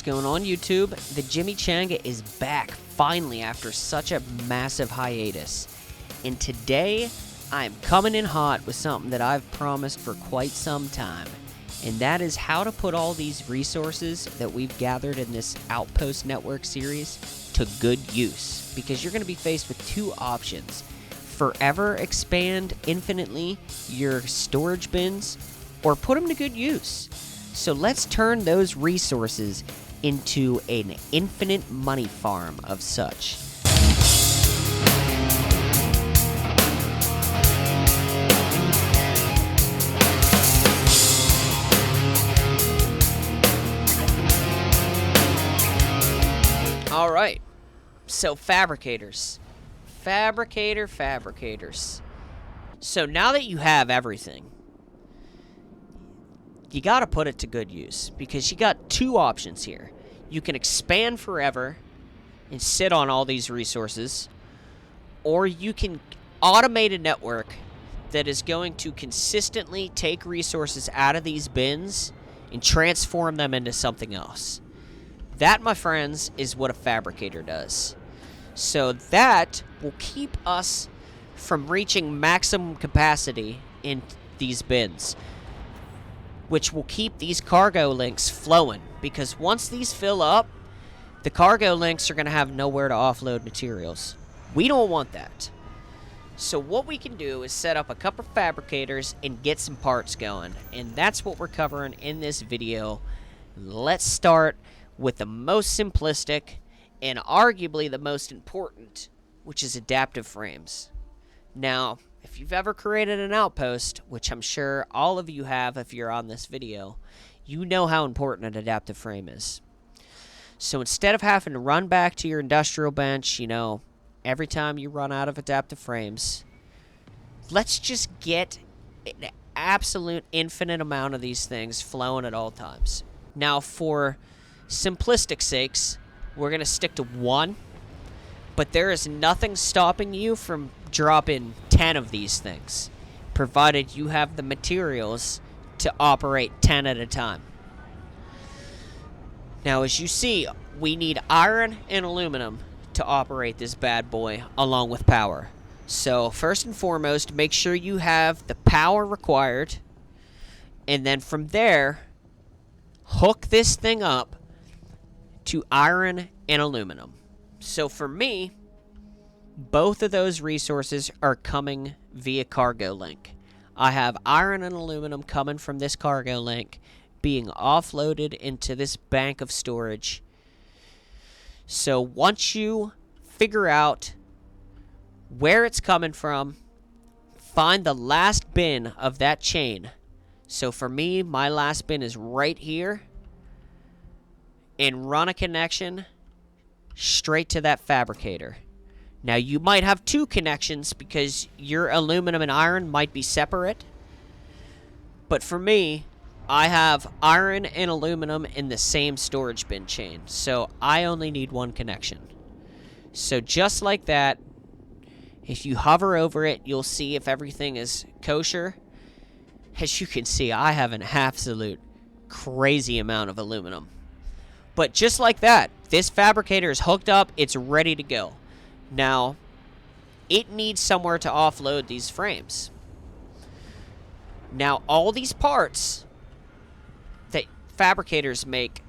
going on, YouTube? The Jimmy Changa is back, finally, after such a massive hiatus. And today, I'm coming in hot with something that I've promised for quite some time. And that is how to put all these resources that we've gathered in this Outpost Network series to good use. Because you're going to be faced with two options. Forever expand infinitely your storage bins, or put them to good use. So let's turn those resources into an infinite money farm of such. Alright, so fabricators. Fabricators. So now that you have everything, you gotta put it to good use, because you got two options here. You can expand forever and sit on all these resources, or you can automate a network that is going to consistently take resources out of these bins and transform them into something else. That, my friends, is what a fabricator does. So that will keep us from reaching maximum capacity in these bins, which will keep these cargo links flowing, because once these fill up, the cargo links are going to have nowhere to offload materials. We don't want that. So what we can do is set up a couple of fabricators and get some parts going, and that's what we're covering in this video. Let's start with the most simplistic and arguably the most important, which is adaptive frames. Now, if you've ever created an outpost, which I'm sure all of you have if you're on this video, you know how important an adaptive frame is. So instead of having to run back to your industrial bench, every time you run out of adaptive frames, let's just get an absolute infinite amount of these things flowing at all times. Now, for simplistic sakes, we're going to stick to one, but there is nothing stopping you from dropping 10 of these things, provided you have the materials to operate 10 at a time. Now, as you see, we need iron and aluminum to operate this bad boy, along with power. So, first and foremost, make sure you have the power required, and then from there, hook this thing up to iron and aluminum. So for me, both of those resources are coming via cargo link. I have iron and aluminum coming from this cargo link, being offloaded into this bank of storage. So once you figure out where it's coming from, find the last bin of that chain. So for me, my last bin is right here, and run a connection straight to that fabricator. Now, you might have two connections because your aluminum and iron might be separate. But for me, I have iron and aluminum in the same storage bin chain. So I only need one connection. So just like that, if you hover over it, you'll see if everything is kosher. As you can see, I have an absolute crazy amount of aluminum. But just like that, this fabricator is hooked up, it's ready to go. Now, it needs somewhere to offload these frames. Now, all these parts that fabricators make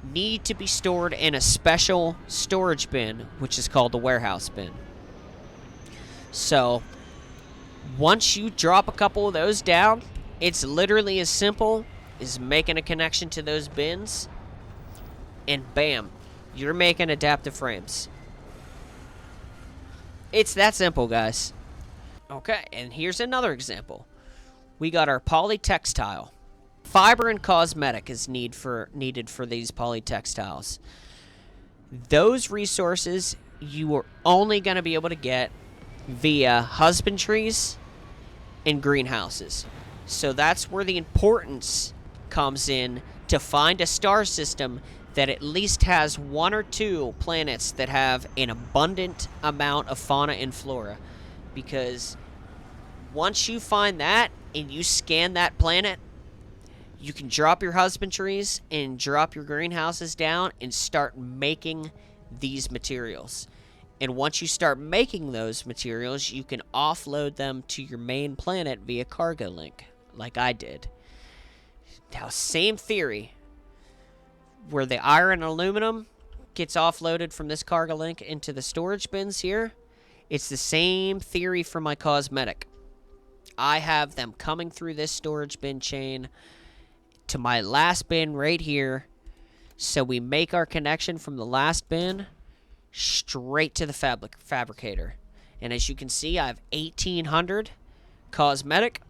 need to be stored in a special storage bin, which is called the warehouse bin. So, once you drop a couple of those down, it's literally as simple as making a connection to those bins, and bam, you're making adaptive frames. It's that simple, guys. Okay, and here's another example. We got our Polytextile. Fiber and cosmetic is needed for these polytextiles. Those resources you are only going to be able to get via husbandries and greenhouses. So that's where the importance comes in, to find a star system that at least has one or two planets that have an abundant amount of fauna and flora. Because once you find that and you scan that planet, You can drop your husbandries and drop your greenhouses down and start making these materials. And once you start making those materials, you can offload them to your main planet via cargo link, like I did. Now, same theory, where the iron and aluminum gets offloaded from this cargo link into the storage bins here. It's the same theory for my cosmetic. I have them coming through this storage bin chain to my last bin right here. So we make our connection from the last bin straight to the fabricator. And as you can see, I have 1800 cosmetic.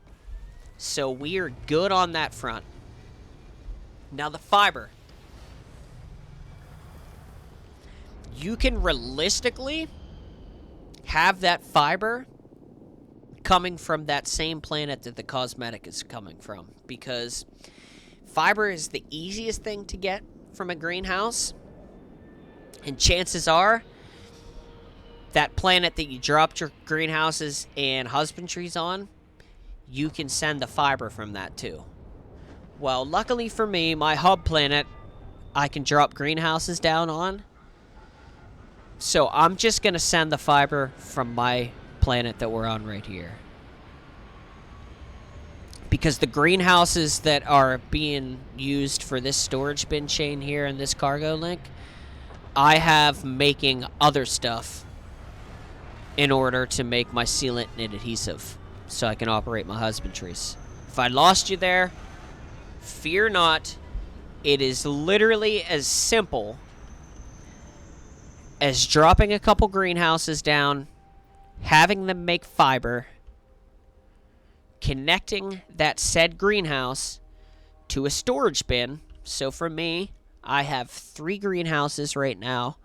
So we are good on that front. Now the fiber. You can realistically have that fiber coming from that same planet that the cosmetic is coming from, because fiber is the easiest thing to get from a greenhouse, and chances are that planet that you dropped your greenhouses and husbandries on, you can send the fiber from that too. Well, luckily for me, my hub planet I can drop greenhouses down on, so I'm just going to send the fiber from my planet that we're on right here. Because the greenhouses that are being used for this storage bin chain here and this cargo link, I have making other stuff in order to make my sealant and adhesive so I can operate my husbandries. If I lost you there, fear not. It is literally as simple as dropping a couple greenhouses down, having them make fiber, connecting that said greenhouse to a storage bin. So for me, I have 3 greenhouses right now,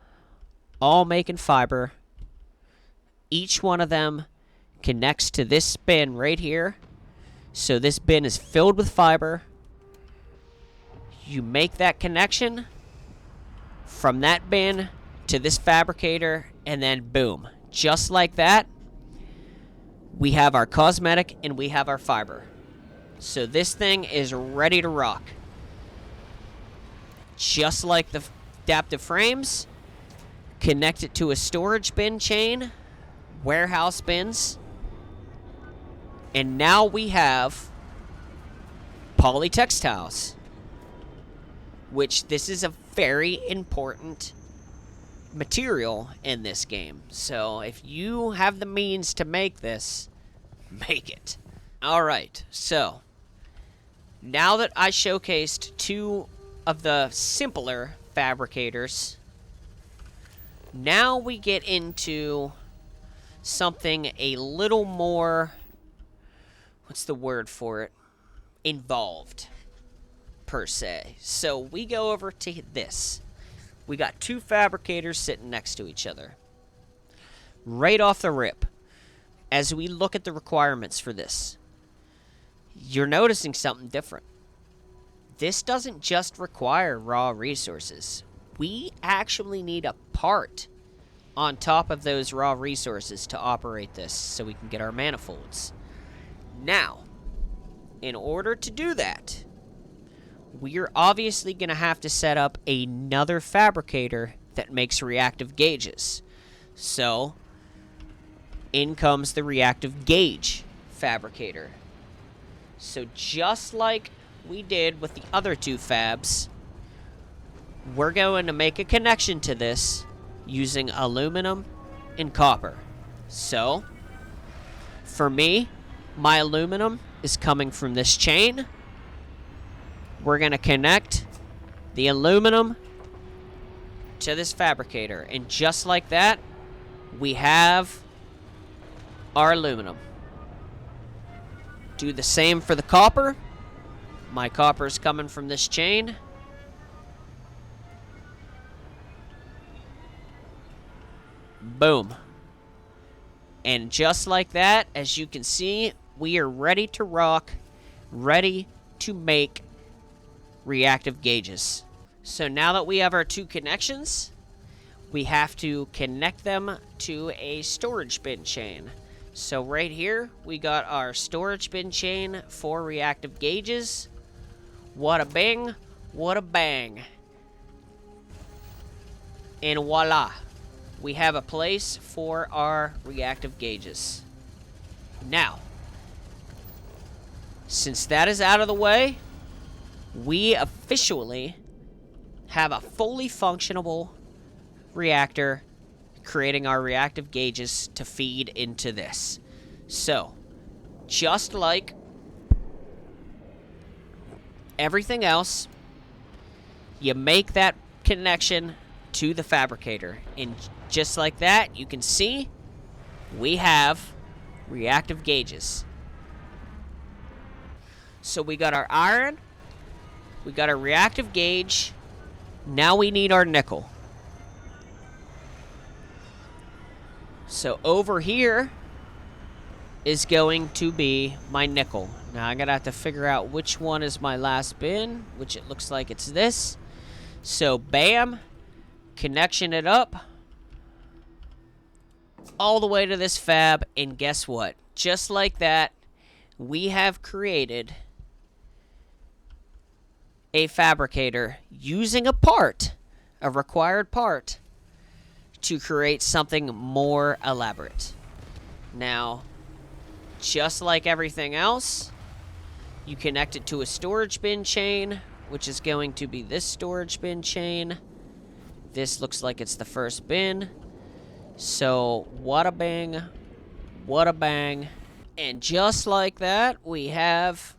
all making fiber. Each one of them connects to this bin right here. So this bin is filled with fiber. You make that connection from that bin to this fabricator, and then boom, just like that, we have our cosmetic and we have our fiber. So this thing is ready to rock. Just like the adaptive frames, connect it to a storage bin chain, warehouse bins, and now we have polytextiles, which this is a very important material in this game. So if you have the means to make this, make it. Alright, so now that I showcased 2 of the simpler fabricators, now we get into something a little more, what's the word for it, involved per se. So we go over to this. We got 2 fabricators sitting next to each other. Right off the rip, as we look at the requirements for this, you're noticing something different. This doesn't just require raw resources. We actually need a part on top of those raw resources to operate this so we can get our manifolds. Now, in order to do that, we're obviously going to have to set up another fabricator that makes reactive gauges. So, in comes the reactive gauge fabricator. So just like we did with the other 2 fabs, we're going to make a connection to this using aluminum and copper. So, for me, my aluminum is coming from this chain. We're going to connect the aluminum to this fabricator. And just like that, we have our aluminum. Do the same for the copper. My copper is coming from this chain. Boom. And just like that, as you can see, we are ready to rock, ready to make reactive gauges. So now that we have our 2 connections, we have to connect them to a storage bin chain. So right here, we got our storage bin chain for reactive gauges. What a bing, what a bang. And voila, we have a place for our reactive gauges. Now, since that is out of the way, we officially have a fully functionable reactor creating our reactive gauges to feed into this. So, just like everything else, you make that connection to the fabricator. And just like that, you can see we have reactive gauges. So we got our iron, we got our reactive gauge, now we need our nickel. So over here is going to be my nickel. Now I'm gonna have to figure out which one is my last bin, which it looks like it's this. So bam, connection it up all the way to this fab, and guess what? Just like that, we have created a fabricator using a part, a required part, to create something more elaborate. Now, just like everything else, you connect it to a storage bin chain, which is going to be this storage bin chain. This looks like it's the first bin. So, wada bang, wada bang. And just like that, we have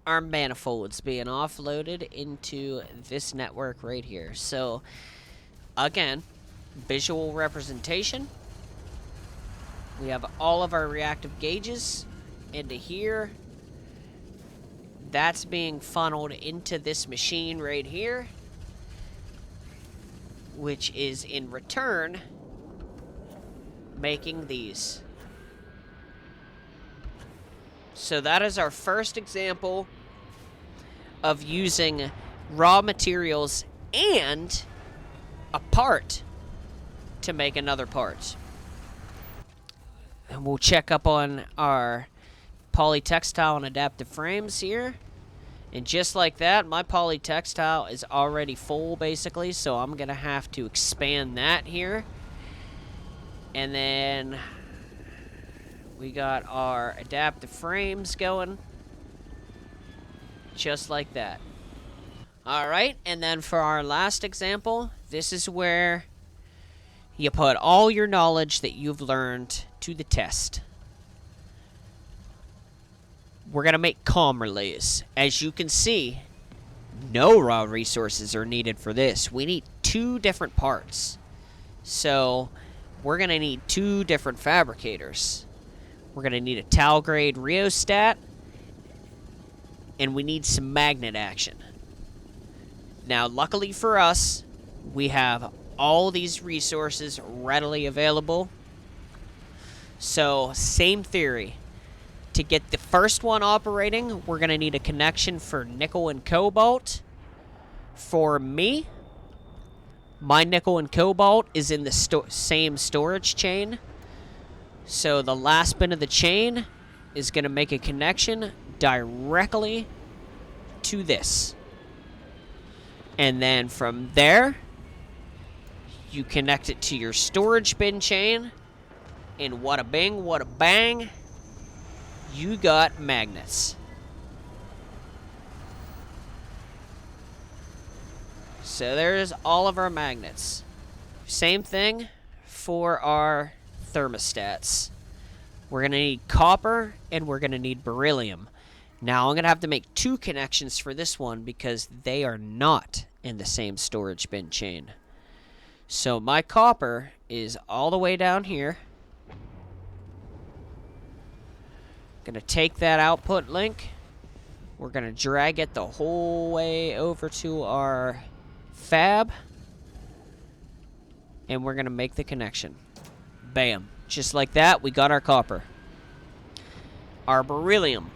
our manifolds being offloaded into this network right here. So, again, visual representation. We have all of our reactive gauges into here. That's being funneled into this machine right here, which is in return making these. So that is our first example of using raw materials and a part to make another part. And we'll check up on our polytextile and adaptive frames here. And just like that, my polytextile is already full basically, so I'm gonna have to expand that here. And then we got our adaptive frames going. Just like that. Alright, and then for our last example, this is where you put all your knowledge that you've learned to the test. We're going to make comm relays. As you can see, no raw resources are needed for this. We need 2 different parts. So, we're going to need 2 different fabricators. We're going to need a tau grade rheostat, and we need some magnet action. Now, luckily for us, we have all these resources readily available. So, same theory. To get the first one operating, we're going to need a connection for nickel and cobalt. For me, my nickel and cobalt is in the same storage chain. So the last bin of the chain is going to make a connection directly to this. And then from there, you connect it to your storage bin chain. And wada bing, wada bang, you got magnets. So there's all of our magnets. Same thing for our thermostats. We're going to need copper and we're going to need beryllium. Now I'm going to have to make 2 connections for this one because they are not in the same storage bin chain. So my copper is all the way down here. Gonna take that output link. We're gonna drag it the whole way over to our fab. And we're gonna make the connection. Bam. Just like that, we got our copper. Our beryllium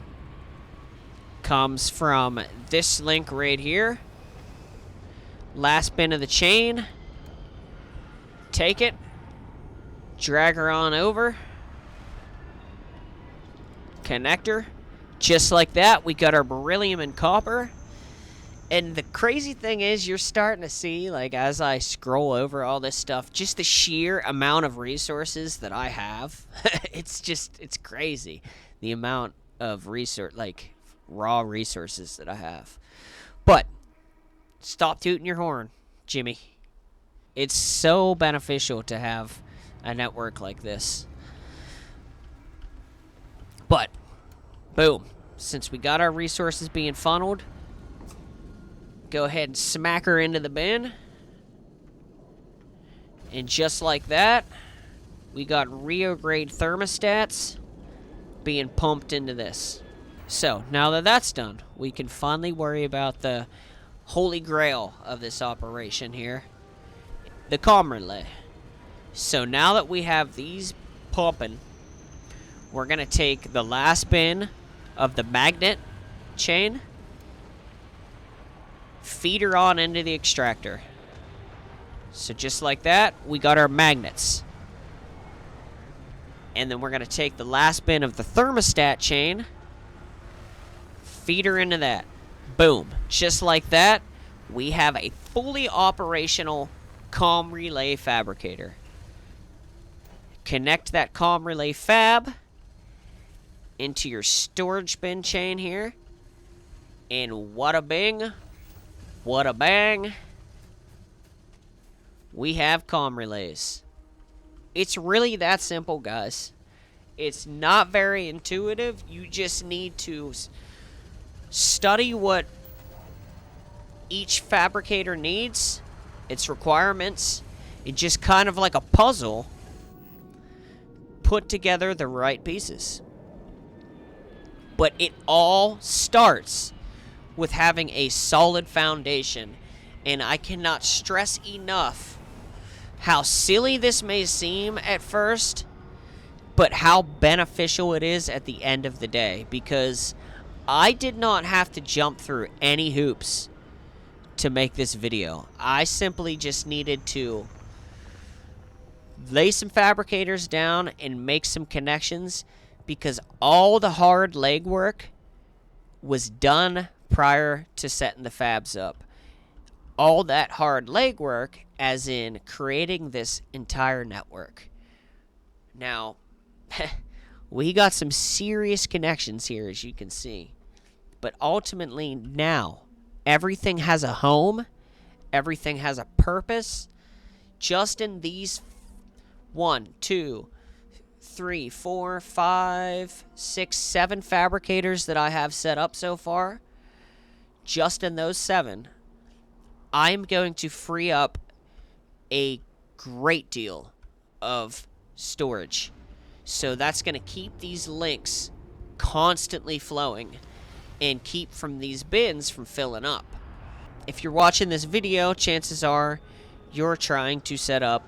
comes from this link right here. Last bin of the chain. Take it. Drag her on over. Connector. Just like that, we got our beryllium and copper. And the crazy thing is, you're starting to see, like, as I scroll over all this stuff, just the sheer amount of resources that I have. It's crazy. The amount of raw resources that I have. But, stop tooting your horn, Jimmy. It's so beneficial to have a network like this. But, boom. Since we got our resources being funneled, go ahead and smack her into the bin. And just like that, we got Rio grade thermostats being pumped into this. So, now that that's done, we can finally worry about the holy grail of this operation here, the Comm Relay. So now that we have these pumping, we're going to take the last bin of the magnet chain, feed her on into the extractor. So just like that, we got our magnets. And then we're going to take the last bin of the thermostat chain, feed her into that. Boom. Just like that, we have a fully operational Comm Relay fabricator. Connect that Comm Relay fab into your storage bin chain here. And wada bing, wada bang, we have Comm Relays. It's really that simple, guys. It's not very intuitive. You just need to study what each fabricator needs, its requirements, and just kind of like a puzzle, put together the right pieces. But it all starts with having a solid foundation, and I cannot stress enough how silly this may seem at first, but how beneficial it is at the end of the day, because I did not have to jump through any hoops to make this video. I simply just needed to lay some fabricators down and make some connections, because all the hard legwork was done prior to setting the fabs up. All that hard legwork, as in creating this entire network. Now, we got some serious connections here, as you can see. But ultimately, now, everything has a home. Everything has a purpose. Just in these 1, 2, 3, 4, 5, 6, 7 fabricators that I have set up so far, just in those 7, I'm going to free up a great deal of storage. So that's going to keep these links constantly flowing and keep from these bins from filling up. If you're watching this video, chances are you're trying to set up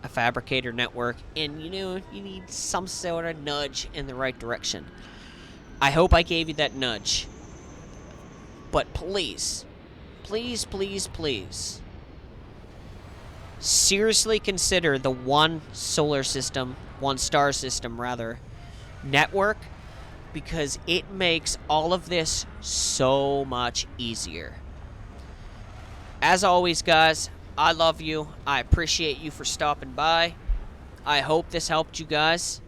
a fabricator network, and you need some sort of nudge in the right direction. I hope I gave you that nudge. But please, please, please, please, seriously consider the one star system network, because it makes all of this so much easier. As always, guys, I love you. I appreciate you for stopping by. I hope this helped you guys.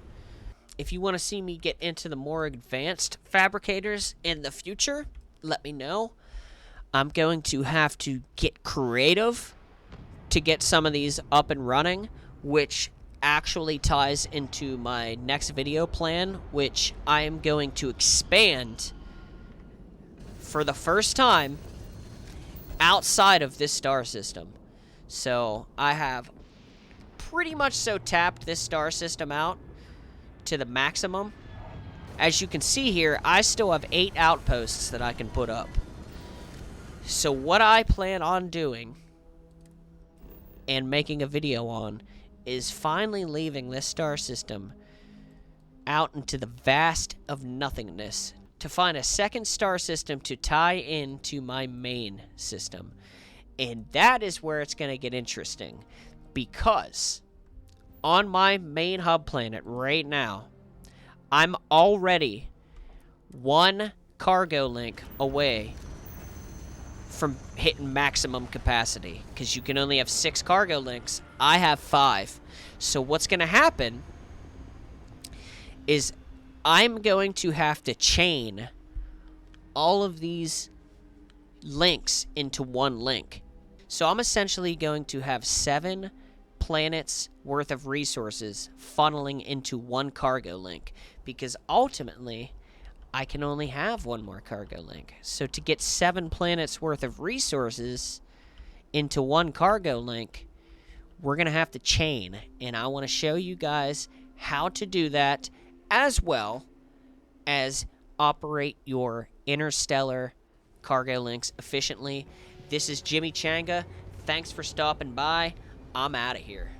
If you want to see me get into the more advanced fabricators in the future, let me know. I'm going to have to get creative to get some of these up and running, which actually ties into my next video plan, which I am going to expand for the first time outside of this star system. So I have pretty much tapped this star system out to the maximum. As you can see here, I still have 8 outposts that I can put up. So what I plan on doing and making a video on is finally leaving this star system out into the vast of nothingness to find a second star system to tie into my main system. And that is where it's going to get interesting, because on my main hub planet right now, I'm already one cargo link away from hitting maximum capacity, because you can only have 6 cargo links. I have 5. So what's going to happen is I'm going to have to chain all of these links into one link. So I'm essentially going to have 7 planets worth of resources funneling into one cargo link, because ultimately I can only have one more cargo link. So to get 7 planets worth of resources into one cargo link, we're going to have to chain. And I want to show you guys how to do that, as well as operate your interstellar cargo links efficiently. This is Jimmy Changa. Thanks for stopping by. I'm out of here.